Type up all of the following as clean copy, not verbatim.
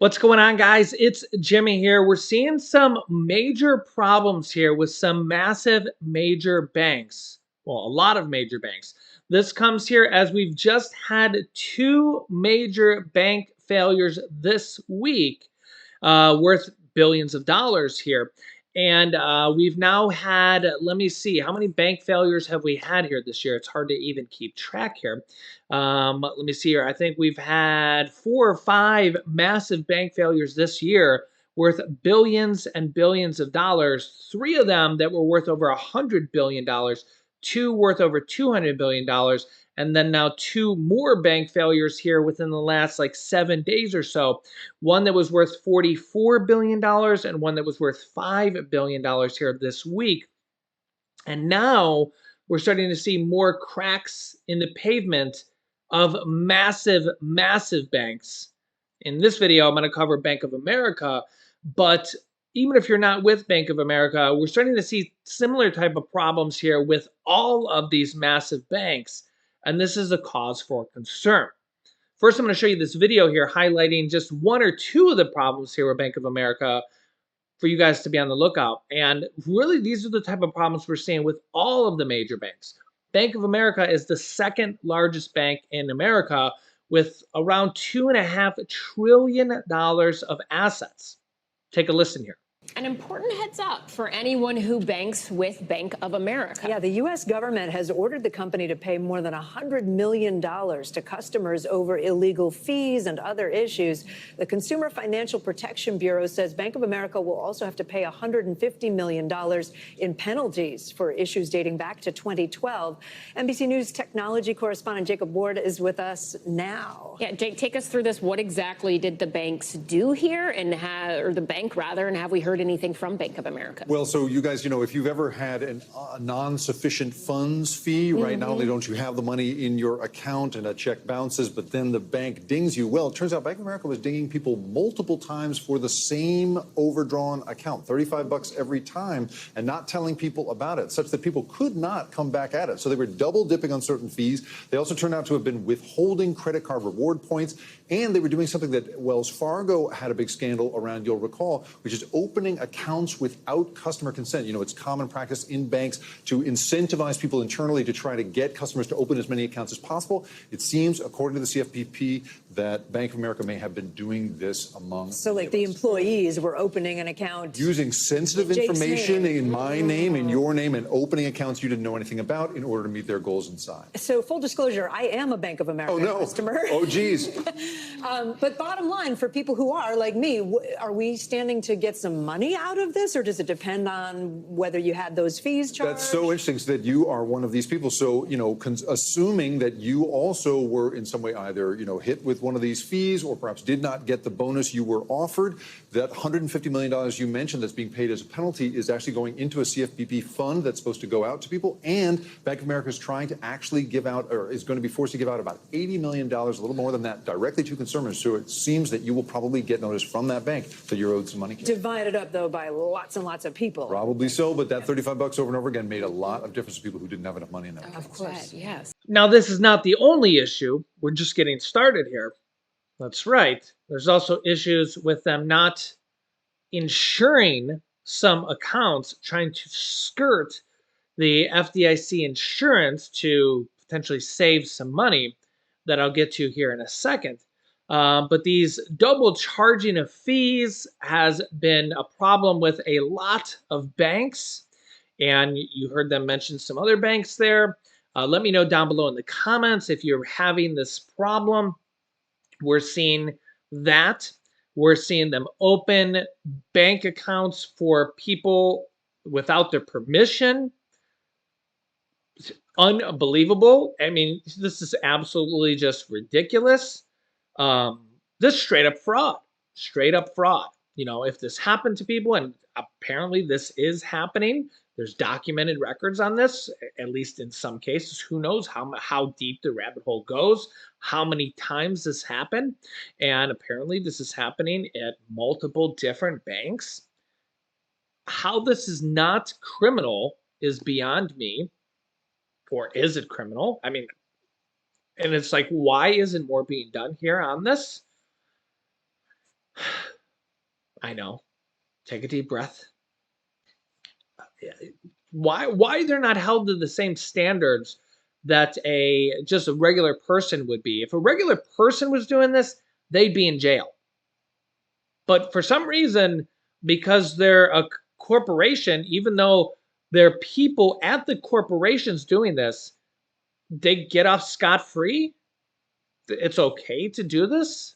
What's going on, guys? It's Jimmy here. We're seeing some major problems here with some massive major banks. Well, a lot of major banks. This comes here as we've just had two major bank failures this week, worth billions of dollars here. And we've now had, let me see, how many bank failures have we had here this year? It's hard to even keep track here. Let me see here. I think we've had 4 or 5 massive bank failures this year worth billions and billions of dollars. 3 of them that were worth over $100 billion, 2 worth over $200 billion, and then now 2 more bank failures here within the last like 7 days or so. One that was worth $44 billion and one that was worth $5 billion here this week. And now we're starting to see more cracks in the pavement of massive, massive banks. In this video, I'm going to cover Bank of America, but even if you're not with Bank of America, we're starting to see similar type of problems here with all of these massive banks, and this is a cause for concern. First, I'm going to show you this video here highlighting just 1 or 2 of the problems here with Bank of America for you guys to be on the lookout. And really, these are the type of problems we're seeing with all of the major banks. Bank of America is the second largest bank in America with around $2.5 trillion of assets. Take a listen here. An important heads up for anyone who banks with Bank of America. Yeah, the U.S. government has ordered the company to pay more than $100 million to customers over illegal fees and other issues. The Consumer Financial Protection Bureau says Bank of America will also have to pay $150 million in penalties for issues dating back to 2012. NBC News technology correspondent Jacob Ward is with us now. Yeah, Jake, take us through this. What exactly did the banks do here, and or the bank rather, and have we heard anything from Bank of America? Well, so you guys, if you've ever had a non-sufficient funds fee, right? Not only don't you have the money in your account and a check bounces, but then the bank dings you. Well, it turns out Bank of America was dinging people multiple times for the same overdrawn account, $35 every time, and not telling people about it, such that people could not come back at it. So they were double dipping on certain fees. They also turned out to have been withholding credit card reward points, and they were doing something that Wells Fargo had a big scandal around, you'll recall, which is opening accounts without customer consent. It's common practice in banks to incentivize people internally to try to get customers to open as many accounts as possible. It seems, according to the CFPB, that Bank of America may have been doing this among So like the employees were opening an account using sensitive information in my name, in your name, and opening accounts you didn't know anything about in order to meet their goals inside. So full disclosure, I am a Bank of America customer. Oh, geez. But bottom line, for people who are like me, are we standing to get some money out of this, or does it depend on whether you had those fees charged? That's so interesting that you are one of these people. So, assuming that you also were in some way either, hit with one of these fees or perhaps did not get the bonus you were offered, that $150 million you mentioned that's being paid as a penalty is actually going into a CFPB fund that's supposed to go out to people. And Bank of America is trying to actually give out, or is going to be forced to give out about $80 million, a little more than that, directly to consumers. So it seems that you will probably get notice from that bank that you're owed some money. Divided up, though, by lots and lots of people. Probably so, but that $35 over and over again made a lot of difference to people who didn't have enough money in their accounts. Of course, yes. Now, this is not the only issue. We're just getting started here. That's right. There's also issues with them not insuring some accounts, trying to skirt the FDIC insurance to potentially save some money that I'll get to here in a second. But these double charging of fees has been a problem with a lot of banks, and you heard them mention some other banks there. Let me know down below in the comments if you're having this problem. We're seeing that. We're seeing them open bank accounts for people without their permission. Unbelievable. I mean, this is absolutely just ridiculous. This straight up fraud. Straight up fraud. If this happened to people, and apparently this is happening, there's documented records on this, at least in some cases. Who knows how deep the rabbit hole goes, how many times this happened. And apparently this is happening at multiple different banks. How this is not criminal is beyond me. Or is it criminal? I mean, and it's like, why isn't more being done here on this? I know. Take a deep breath. Why they're not held to the same standards that just a regular person would be? If a regular person was doing this, they'd be in jail. But for some reason, because they're a corporation, even though they're people at the corporations doing this, they get off scot-free. It's okay to do this.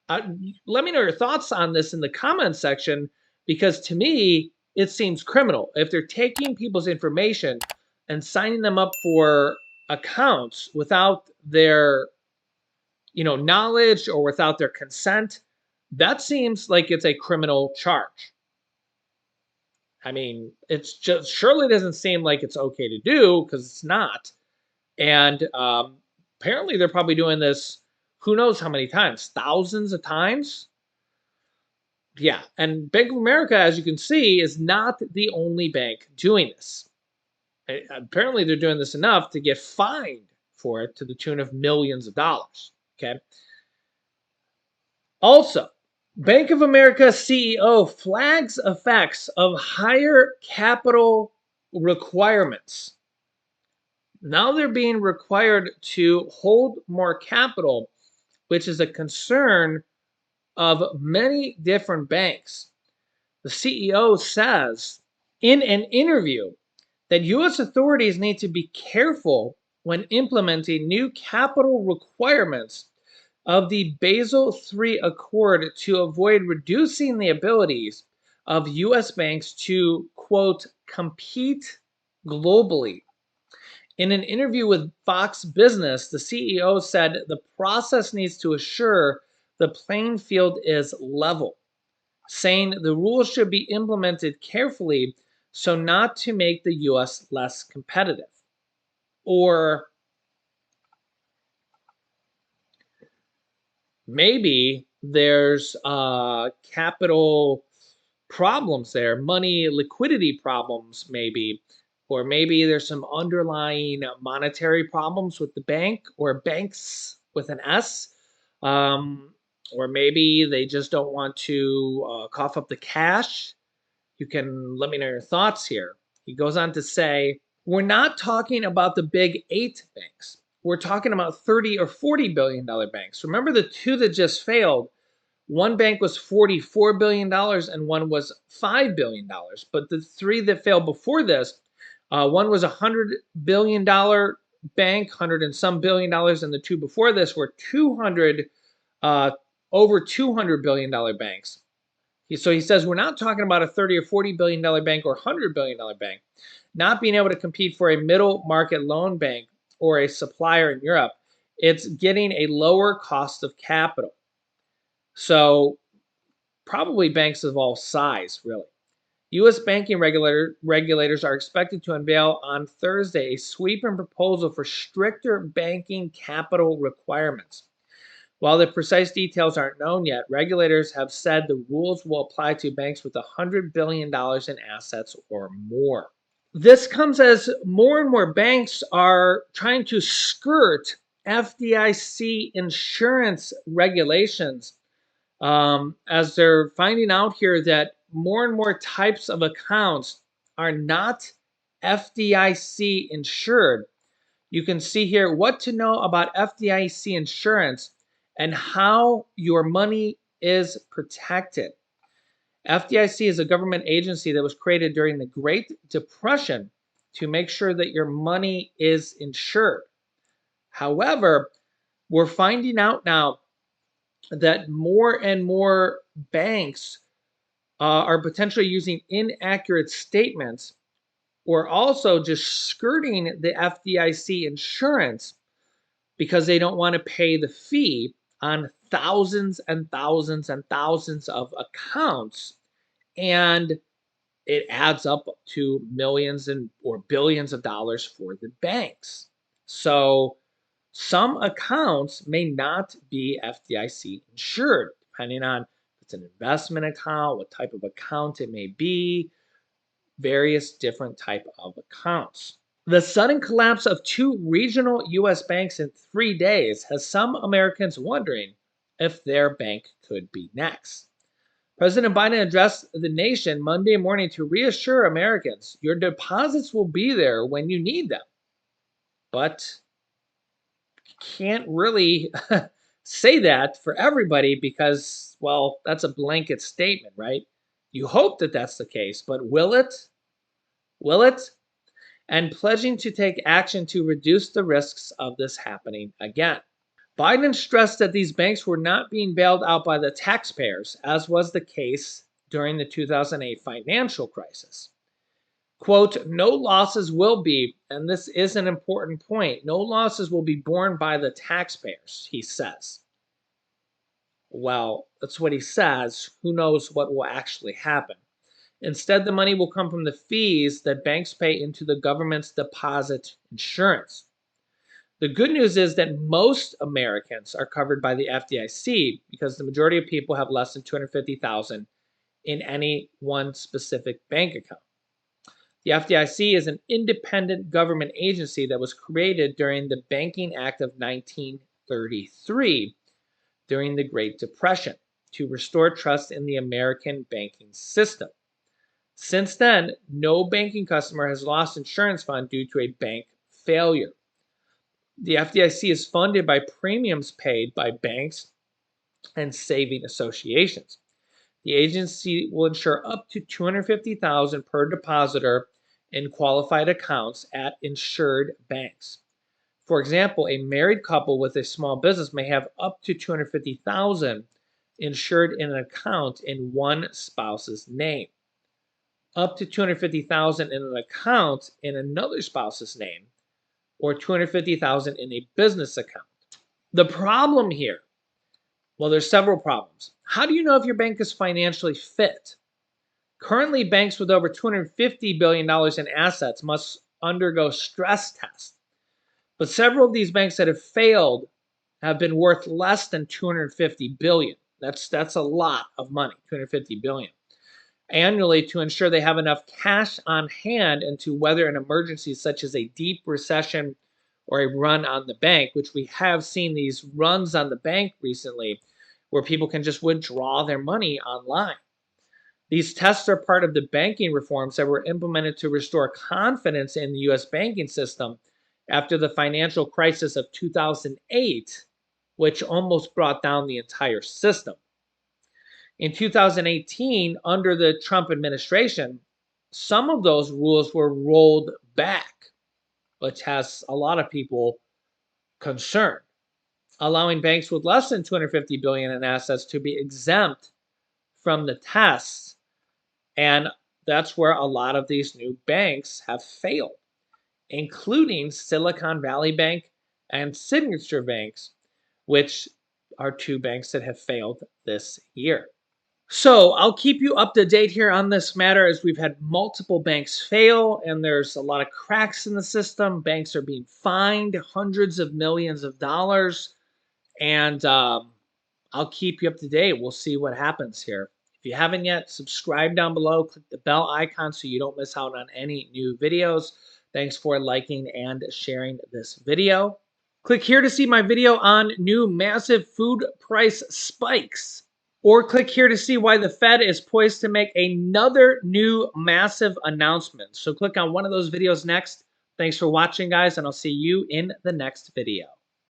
Let me know your thoughts on this in the comments section, because to me, it seems criminal. If they're taking people's information and signing them up for accounts without their, knowledge or without their consent, that seems like it's a criminal charge. I mean, it's just surely doesn't seem like it's okay to do, because it's not. And apparently they're probably doing this who knows how many times, thousands of times. Yeah, and Bank of America, as you can see, is not the only bank doing this. Apparently, they're doing this enough to get fined for it to the tune of millions of dollars. Okay. Also, Bank of America CEO flags effects of higher capital requirements. Now they're being required to hold more capital, which is a concern of many different banks. The CEO says in an interview that U.S. authorities need to be careful when implementing new capital requirements of the Basel III Accord to avoid reducing the abilities of U.S. banks to, quote, compete globally. In an interview with Fox Business, the CEO said the process needs to assure the playing field is level, saying the rules should be implemented carefully so not to make the US less competitive. Or maybe there's capital problems there, money liquidity problems, maybe. Or maybe there's some underlying monetary problems with the bank or banks with an S. Or maybe they just don't want to cough up the cash. You can let me know your thoughts here. He goes on to say, we're not talking about the big 8 banks. We're talking about 30 or 40 billion dollar banks. Remember the two that just failed? One bank was $44 billion and one was $5 billion. But the 3 that failed before this, one was a $100 billion bank, 100 and some billion dollars, and the 2 before this were over $200 billion banks. So he says we're not talking about a $30 or $40 billion bank or $100 billion bank not being able to compete for a middle market loan bank or a supplier in Europe. It's getting a lower cost of capital. So probably banks of all size, really. U.S. banking regulators are expected to unveil on Thursday a sweeping proposal for stricter banking capital requirements. While the precise details aren't known yet, regulators have said the rules will apply to banks with $100 billion in assets or more. This comes as more and more banks are trying to skirt FDIC insurance regulations, as they're finding out here that more and more types of accounts are not FDIC insured. You can see here what to know about FDIC insurance and how your money is protected. FDIC is a government agency that was created during the Great Depression to make sure that your money is insured. However, we're finding out now that more and more banks are potentially using inaccurate statements or also just skirting the FDIC insurance because they don't want to pay the fee on thousands and thousands and thousands of accounts, and it adds up to millions or billions of dollars for the banks. So some accounts may not be FDIC insured, depending on if it's an investment account, what type of account it may be, various different type of accounts. The sudden collapse of 2 regional U.S. banks in 3 days has some Americans wondering if their bank could be next. President Biden addressed the nation Monday morning to reassure Americans your deposits will be there when you need them. But you can't really say that for everybody because, well, that's a blanket statement, right? You hope that that's the case, but will it? Will it? And pledging to take action to reduce the risks of this happening again. Biden stressed that these banks were not being bailed out by the taxpayers, as was the case during the 2008 financial crisis. Quote, no losses will be, and this is an important point, no losses will be borne by the taxpayers, he says. Well, that's what he says. Who knows what will actually happen? Instead, the money will come from the fees that banks pay into the government's deposit insurance. The good news is that most Americans are covered by the FDIC because the majority of people have less than $250,000 in any one specific bank account. The FDIC is an independent government agency that was created during the Banking Act of 1933 during the Great Depression to restore trust in the American banking system. Since then, no banking customer has lost insurance fund due to a bank failure. The FDIC is funded by premiums paid by banks and saving associations. The agency will insure up to $250,000 per depositor in qualified accounts at insured banks. For example, a married couple with a small business may have up to $250,000 insured in an account in one spouse's name. Up to $250,000 in an account in another spouse's name, or $250,000 in a business account. The problem here, well, there's several problems. How do you know if your bank is financially fit? Currently, banks with over $250 billion in assets must undergo stress tests. But several of these banks that have failed have been worth less than $250 billion. That's a lot of money, $250 billion. Annually to ensure they have enough cash on hand and to weather an emergency such as a deep recession or a run on the bank, which we have seen these runs on the bank recently where people can just withdraw their money online. These tests are part of the banking reforms that were implemented to restore confidence in the U.S. banking system after the financial crisis of 2008, which almost brought down the entire system. In 2018, under the Trump administration, some of those rules were rolled back, which has a lot of people concerned, allowing banks with less than $250 billion in assets to be exempt from the tests. And that's where a lot of these new banks have failed, including Silicon Valley Bank and Signature Banks, which are two banks that have failed this year. So I'll keep you up to date here on this matter as we've had multiple banks fail and there's a lot of cracks in the system. Banks are being fined hundreds of millions of dollars. And I'll keep you up to date. We'll see what happens here. If you haven't yet, subscribe down below. Click the bell icon so you don't miss out on any new videos. Thanks for liking and sharing this video. Click here to see my video on new massive food price spikes. Or click here to see why the Fed is poised to make another new massive announcement. So click on one of those videos next. Thanks for watching, guys, and I'll see you in the next video.